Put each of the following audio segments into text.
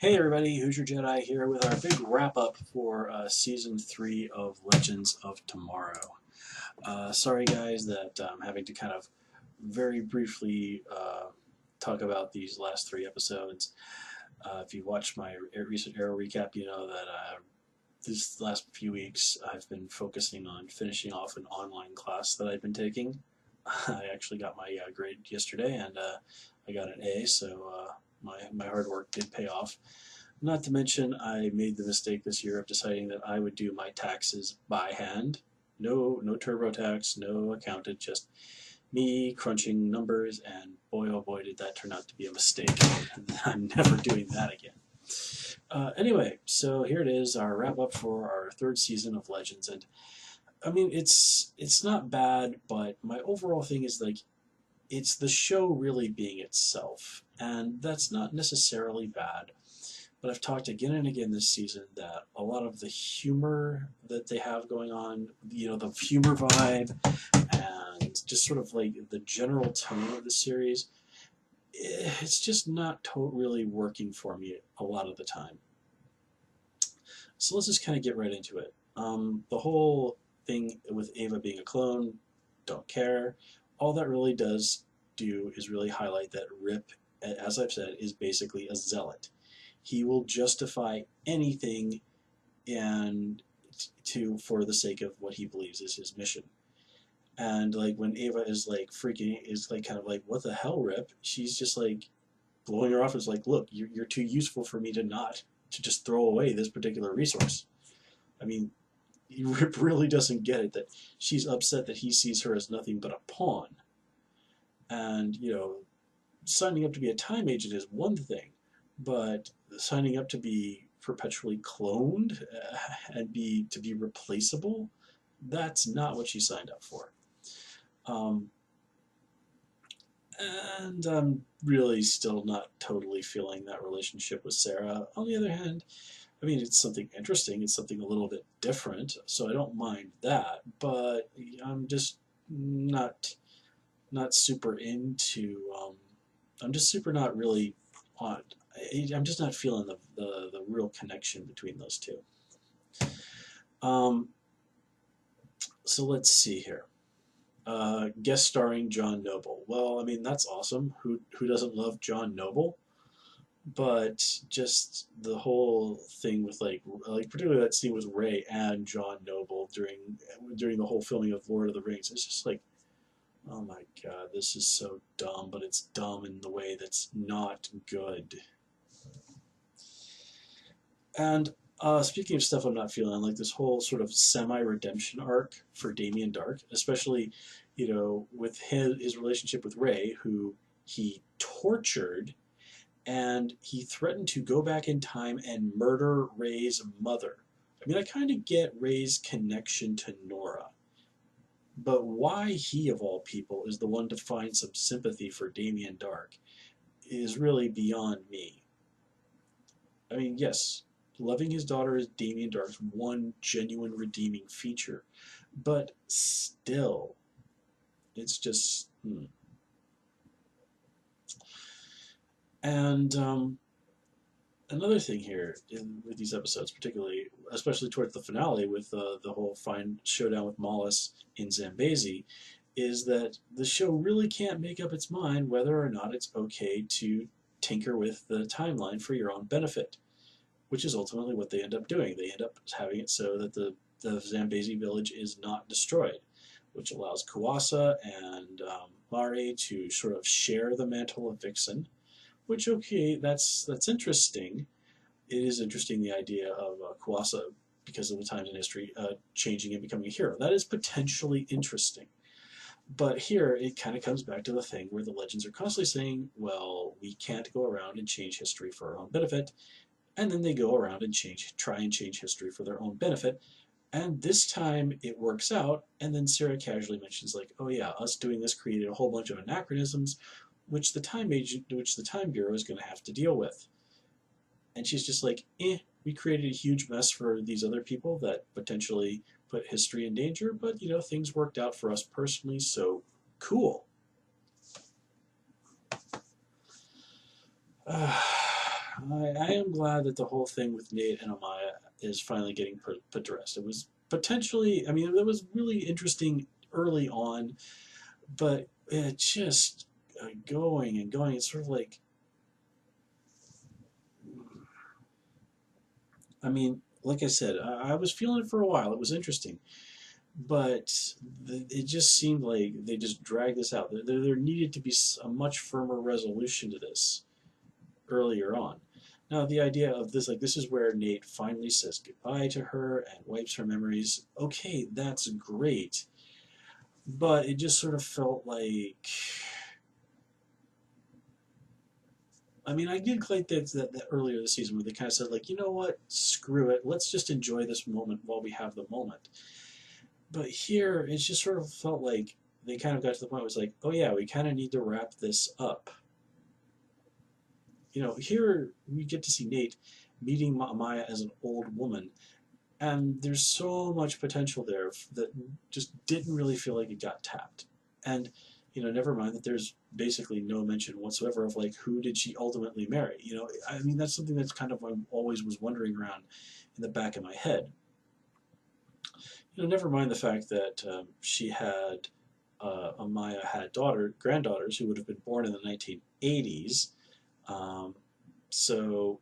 Hey everybody, Who's Your Jedi here with our big wrap-up for Season 3 of Legends of Tomorrow. Sorry guys that I'm having to kind of very briefly talk about these last 3 episodes. If you watched my recent Arrow recap, you know that this last few weeks I've been focusing on finishing off an online class that I've been taking. I actually got my grade yesterday and I got an A, so my hard work did pay off. Not to mention, I made the mistake this year of deciding that I would do my taxes by hand. No TurboTax, no accountant, just me crunching numbers, and boy oh boy did that turn out to be a mistake. I'm never doing that again. Anyway, so here it is, our wrap up for our third season of Legends, and I mean it's not bad, but my overall thing is like it's the show really being itself, and that's not necessarily bad. But I've talked again and again this season that a lot of the humor that they have going on, the humor vibe, and just sort of like the general tone of the series, it's just not really working for me a lot of the time. So let's just kind of get right into it. The whole thing with Ava being a clone, don't care. All that really does do is really highlight that Rip, as I've said, is basically a zealot. He will justify anything and for the sake of what he believes is his mission. And like when Ava is like freaking, is like kind of like, what the hell, Rip? She's just like blowing her off. Is like, look, you're too useful for me to just throw away this particular resource. I mean, Rip really doesn't get it that she's upset that he sees her as nothing but a pawn. And signing up to be a time agent is one thing, but signing up to be perpetually cloned and to be replaceable, that's not what she signed up for. Um, and I'm really still not totally feeling that relationship with Sarah. On the other hand, I mean, it's something interesting. It's something a little bit different, so I don't mind that. But I'm just not super into. I'm just super not really on. I'm just not feeling the real connection between those two. Um, so let's see here. Guest starring John Noble. Well, I mean that's awesome. Who doesn't love John Noble? But just the whole thing with like particularly that scene with Ray and John Noble during the whole filming of Lord of the Rings. It's just like, oh my god, this is so dumb, but it's dumb in the way that's not good. And speaking of stuff I'm not feeling, like this whole sort of semi-redemption arc for Damien Darhk, especially, with his relationship with Ray, who he tortured, and he threatened to go back in time and murder Ray's mother. I mean, I kind of get Ray's connection to Nora, but why he, of all people, is the one to find some sympathy for Damien Darhk is really beyond me. I mean, yes, loving his daughter is Damien Darhk's one genuine redeeming feature, but still, it's just. And another thing here with these episodes, particularly, especially towards the finale with the whole fine showdown with Mollis in Zambezi, is that the show really can't make up its mind whether or not it's okay to tinker with the timeline for your own benefit, which is ultimately what they end up doing. They end up having it so that the Zambezi village is not destroyed, which allows Kuasa and Mari to sort of share the mantle of Vixen, which, okay, that's interesting. It is interesting, the idea of Kuasa, because of the times in history, changing and becoming a hero. That is potentially interesting. But here, it kind of comes back to the thing where the legends are constantly saying, well, we can't go around and change history for our own benefit, and then they go around and try and change history for their own benefit, and this time it works out, and then Sarah casually mentions like, oh yeah, us doing this created a whole bunch of anachronisms, which the Time Bureau is going to have to deal with. And she's just like, we created a huge mess for these other people that potentially put history in danger, but things worked out for us personally, so cool. I am glad that the whole thing with Nate and Amaya is finally getting put to rest. It was potentially, I mean, it was really interesting early on, but it just going and going. It's sort of like, I mean, like I said, I was feeling it for a while. It was interesting, but it just seemed like they just dragged this out. There needed to be a much firmer resolution to this earlier on. Now, the idea of this, like, this is where Nate finally says goodbye to her and wipes her memories. Okay, that's great. But it just sort of felt like. I mean, I did like that earlier this season where they kind of said, like, you know what, screw it. Let's just enjoy this moment while we have the moment. But here, it just sort of felt like they kind of got to the point where it was like, oh yeah, we kind of need to wrap this up. You know, here we get to see Nate meeting Maya as an old woman, and there's so much potential there that just didn't really feel like it got tapped. And you know, never mind that there's basically no mention whatsoever of like who did she ultimately marry. You know, I mean that's something that's kind of I always was wondering around in the back of my head. You know, never mind the fact that she had Amaya had granddaughters who would have been born in the 1980s. Um, so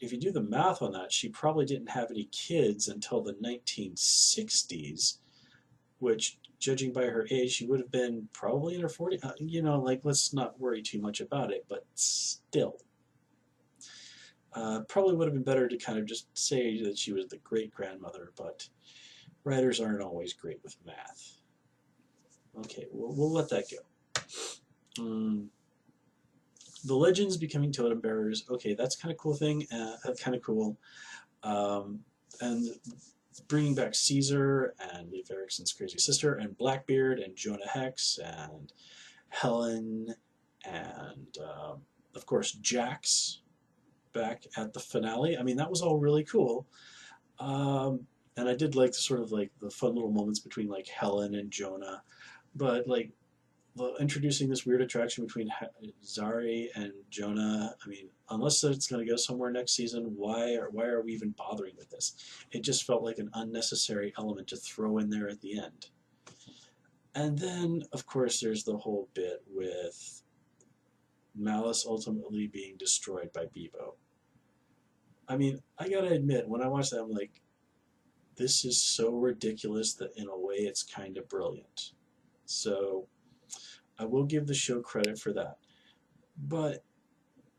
if you do the math on that, she probably didn't have any kids until the 1960s, which, judging by her age, she would have been probably in her 40s. You know, like, let's not worry too much about it, but still. Probably would have been better to kind of just say that she was the great grandmother, but writers aren't always great with math. Okay, we'll let that go. The legends becoming totem bearers. Okay, that's kind of cool thing. Kind of cool. Um, and bringing back Caesar and Leif Erikson's crazy sister and Blackbeard and Jonah Hex and Helen and of course Jax back at the finale. I mean that was all really cool. And I did like the sort of like the fun little moments between like Helen and Jonah, but like introducing this weird attraction between Zari and Jonah. I mean, unless it's going to go somewhere next season, why are we even bothering with this? It just felt like an unnecessary element to throw in there at the end. And then, of course, there's the whole bit with Malice ultimately being destroyed by Bebo. I mean, I gotta admit, when I watched that, I'm like, this is so ridiculous that in a way it's kind of brilliant. So I will give the show credit for that. But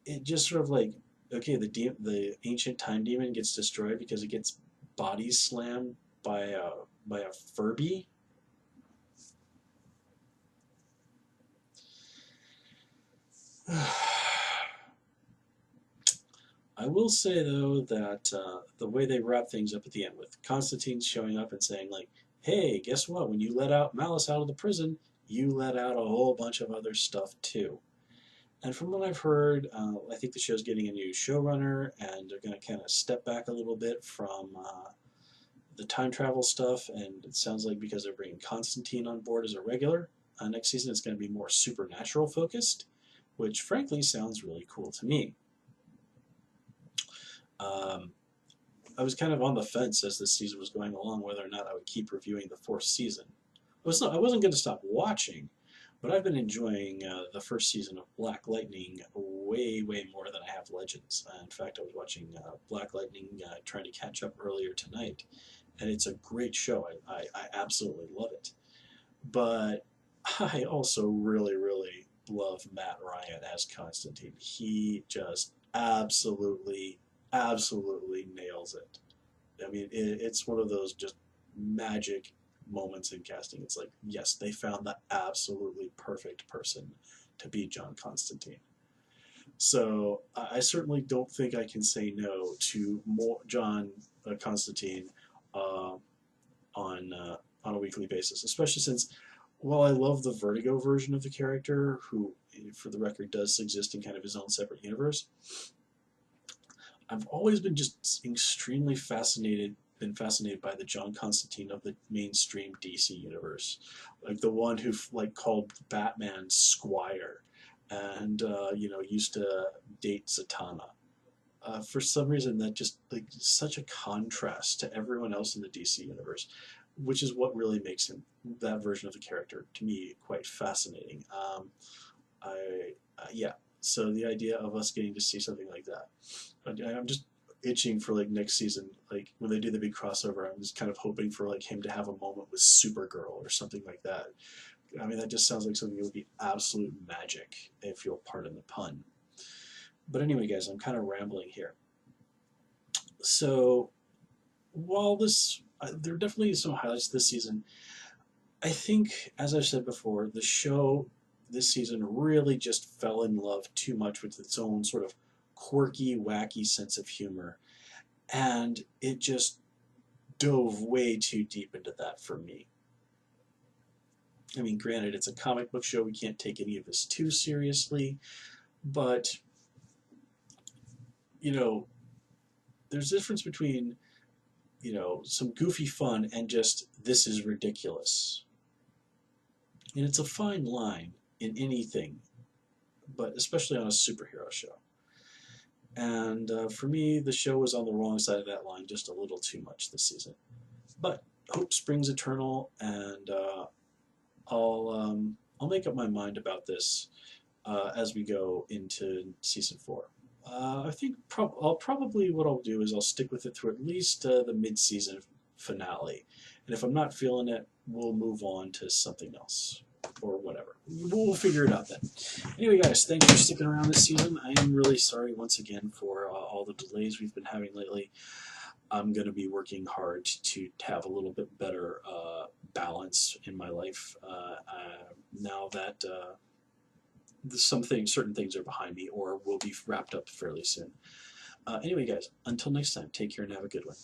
it just sort of like, okay, the ancient time demon gets destroyed because it gets body slammed by a Furby. I will say though that the way they wrap things up at the end with Constantine showing up and saying like, "Hey, guess what? When you let out Malice out of the prison, you let out a whole bunch of other stuff too." And from what I've heard, I think the show's getting a new showrunner, and they're going to kind of step back a little bit from the time travel stuff. And it sounds like because they're bringing Constantine on board as a regular, next season it's going to be more supernatural focused, which frankly sounds really cool to me. Um, I was kind of on the fence as this season was going along whether or not I would keep reviewing the fourth season. I wasn't going to stop watching, but I've been enjoying the first season of Black Lightning way, way more than I have Legends. In fact, I was watching Black Lightning trying to catch up earlier tonight, and it's a great show. I absolutely love it. But I also really, really love Matt Ryan as Constantine. He just absolutely, absolutely nails it. I mean, it's one of those just magic moments in casting. It's like, yes, they found the absolutely perfect person to be John Constantine. So I certainly don't think I can say no to more John Constantine uh, on a weekly basis, especially since while I love the Vertigo version of the character, who, for the record, does exist in kind of his own separate universe, I've always been just extremely been fascinated by the John Constantine of the mainstream DC universe, like the one who like called Batman Squire, and you know used to date Zatanna. for some reason that just like such a contrast to everyone else in the DC universe, which is what really makes him that version of the character to me quite fascinating. Yeah. So the idea of us getting to see something like that, I'm just itching for like next season, like when they do the big crossover. I'm just kind of hoping for like him to have a moment with Supergirl or something like that. I mean, that just sounds like something that would be absolute magic, if you'll pardon the pun. But anyway, guys, I'm kind of rambling here. So while there are definitely some highlights this season. I think, as I've said before, the show this season really just fell in love too much with its own sort of quirky, wacky sense of humor, and it just dove way too deep into that for me. I mean, granted, it's a comic book show, we can't take any of this too seriously, but, you know, there's a difference between, some goofy fun and just, this is ridiculous. And it's a fine line in anything, but especially on a superhero show. And for me, the show was on the wrong side of that line just a little too much this season. But hope springs eternal, and I'll make up my mind about this as we go into season 4. I think I'll probably what I'll do is I'll stick with it through at least the mid-season finale, and if I'm not feeling it, we'll move on to something else or whatever. We'll figure it out then. Anyway, guys, thanks for sticking around this season. I am really sorry once again for all the delays we've been having lately. I'm going to be working hard to have a little bit better balance in my life now that certain things are behind me or will be wrapped up fairly soon. Anyway, guys, until next time, take care and have a good one.